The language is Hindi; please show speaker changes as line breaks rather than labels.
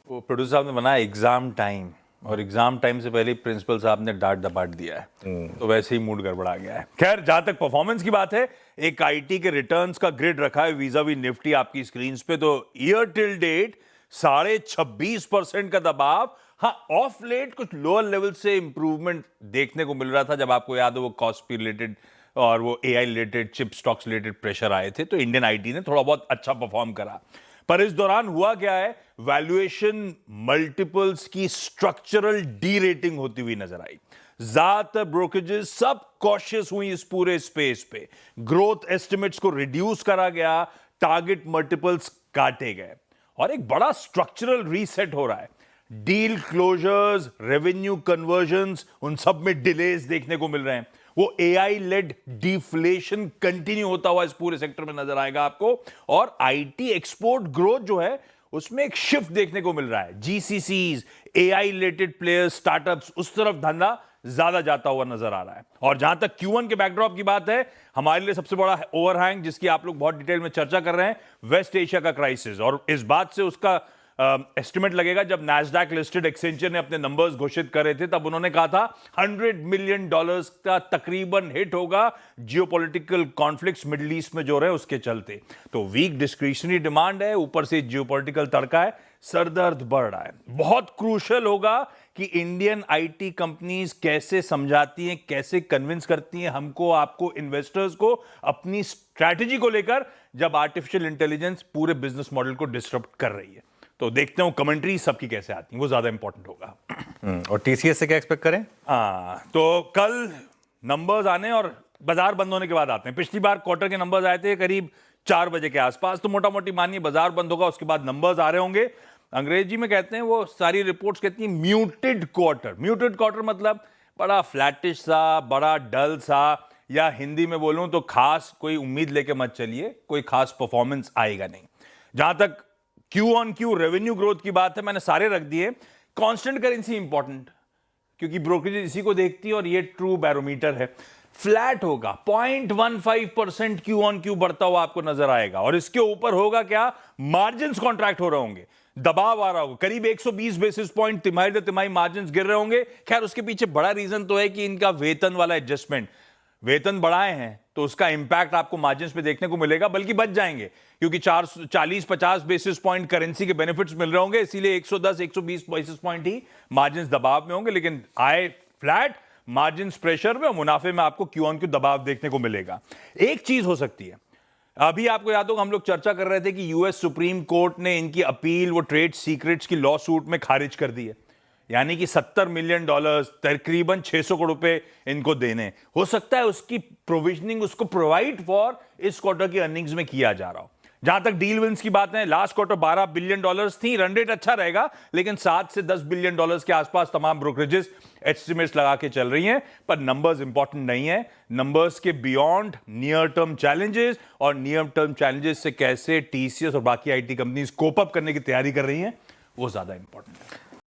वो प्रोड्यूसर साहब ने बनाया एग्जाम टाइम, और एग्जाम टाइम से पहले प्रिंसिपल साहब ने डांट डपाट दिया है, तो वैसे ही मूड गड़बड़ा गया है। खैर, जहां तक परफॉर्मेंस की बात है, एक आईटी के रिटर्न्स का ग्रिड रखा है वीजा वी निफ्टी आपकी स्क्रीन पे, तो ईयर टिल डेट 26.5% का दबाव। हाँ, ऑफ लेट कुछ लोअर लेवल से इंप्रूवमेंट देखने को मिल रहा था, जब आपको याद हो वो कॉस्ट रिलेटेड और वो AI related chip stocks related pressure आए थे, तो इंडियन आईटी ने थोड़ा बहुत अच्छा परफॉर्म करा। पर इस दौरान हुआ क्या है, वैल्यूएशन मल्टीपल्स की स्ट्रक्चरल डी रेटिंग होती हुई नजर आई। ज्यादातर ब्रोकरेजेस सब कॉशियस हुई इस पूरे स्पेस पे, ग्रोथ एस्टिमेट्स को रिड्यूस करा गया, टारगेट मल्टीपल्स काटे गए, और एक बड़ा स्ट्रक्चरल रीसेट हो रहा है। डील क्लोजर्स, रेवेन्यू कन्वर्जन्स, उन सब में डिलेज देखने को मिल रहे हैं। वो एआई लेड डिफ्लेशन कंटिन्यू होता हुआ इस पूरे सेक्टर में नजर आएगा आपको, और आईटी एक्सपोर्ट ग्रोथ जो है उसमें एक शिफ्ट देखने को मिल रहा है। जीसीसीज, एआई रिलेटेड प्लेयर्स, स्टार्टअप्स, उस तरफ धंधा ज्यादा जाता हुआ नजर आ रहा है। और जहां तक Q1 के बैकड्रॉप की बात है, हमारे लिए सबसे बड़ा ओवरहैंग जिसकी आप लोग बहुत डिटेल में चर्चा कर रहे हैं, वेस्ट एशिया का क्राइसिस, और इस बात से उसका एस्टिमेट लगेगा जब नैस्डैक लिस्टेड एक्सचेंजर ने अपने नंबर्स घोषित करे थे, तब उन्होंने कहा था $100 मिलियन का तकरीबन हिट होगा जियोपॉलिटिकल कॉन्फ्लिक्ट्स मिडिल ईस्ट में जो रहे उसके चलते। तो वीक डिस्क्रिशनरी डिमांड है, ऊपर से जियोपॉलिटिकल तड़का है, सरदर्द बढ़ रहा है। बहुत क्रूशल होगा कि इंडियन आईटी कंपनीज कैसे समझाती हैं, कैसे कन्विंस करती हैं हमको, आपको, इन्वेस्टर्स को अपनी स्ट्रैटेजी को लेकर, जब आर्टिफिशियल इंटेलिजेंस पूरे बिजनेस मॉडल को डिस्टर्ब कर रही है। तो देखते हो कमेंट्री सबकी कैसे आती है, वो ज्यादा इंपॉर्टेंट होगा।
और टीसीएस से क्या एक्सपेक्ट करें?
तो कल नंबर्स आने और बाजार बंद होने के बाद आते हैं। पिछली बार क्वार्टर के नंबर्स आए थे करीब 4 बजे के आसपास, तो मोटा मोटी मानिए बाजार बंद होगा, उसके बाद नंबर्स आ रहे होंगे। अंग्रेजी में कहते हैं, वो सारी रिपोर्ट्स कहती हैं म्यूटेड क्वार्टर। म्यूटेड क्वार्टर मतलब बड़ा फ्लैटिश सा, बड़ा डल सा, या हिंदी में बोलूं तो खास कोई उम्मीद लेके मत चलिए, कोई खास परफॉर्मेंस आएगा नहीं। जहां तक Q-on-Q रेवेन्यू ग्रोथ की बात है, मैंने सारे रख दिए। कांस्टेंट करेंसी इंपॉर्टेंट, क्योंकि ब्रोकरेज इसी को देखती है और ये ट्रू बैरोमीटर है। फ्लैट होगा, 0.15% Q-on-Q बढ़ता हुआ आपको नजर आएगा, और इसके ऊपर होगा क्या, मार्जिन्स कॉन्ट्रैक्ट हो रहे होंगे, दबाव आ रहा होगा, करीब 120 बेसिस पॉइंट तिमाही दर तिमाही मार्जिन्स गिर रहे होंगे। खैर, उसके पीछे बड़ा रीजन तो है कि इनका वेतन वाला एडजस्टमेंट, वेतन बढ़ाए हैं तो उसका इंपैक्ट आपको मार्जिन्स पे देखने को मिलेगा, बल्कि बच जाएंगे, क्योंकि 40-50 बेसिस पॉइंट करेंसी के बेनिफिट्स मिल रहे होंगे, इसीलिए 110-120 बेसिस पॉइंट ही मार्जिन्स दबाव में होंगे। लेकिन आए फ्लैट, मार्जिन्स प्रेशर में, और मुनाफे में आपको Q-on-Q दबाव देखने को मिलेगा। एक चीज हो सकती है, अभी आपको याद होगा हम लोग चर्चा कर रहे थे कि यूएस सुप्रीम कोर्ट ने इनकी अपील वो ट्रेड सीक्रेट्स की लॉ सूट में खारिज कर दी है, यानी कि $70 मिलियन, तकरीबन 600 करोड़ रुपए इनको देने। हो सकता है उसकी प्रोविजनिंग, उसको प्रोवाइड फॉर इस क्वार्टर की अर्निंग्स में किया जा रहा हो। जहां तक डील विंस की बात है, लास्ट क्वार्टर $12 बिलियन थी, रन रेट अच्छा रहेगा, लेकिन $7 से $10 बिलियन के आसपास तमाम ब्रोकरेजेस एस्टिमेट्स लगा के चल रही हैं। पर नंबर्स इंपॉर्टेंट नहीं है, नंबर्स के बियॉन्ड नियर टर्म चैलेंजेस, और नियर टर्म चैलेंजेस से कैसे टीसीएस और बाकी आईटी कंपनीज कोप अप करने की तैयारी कर रही हैं, वो ज्यादा इंपॉर्टेंट है।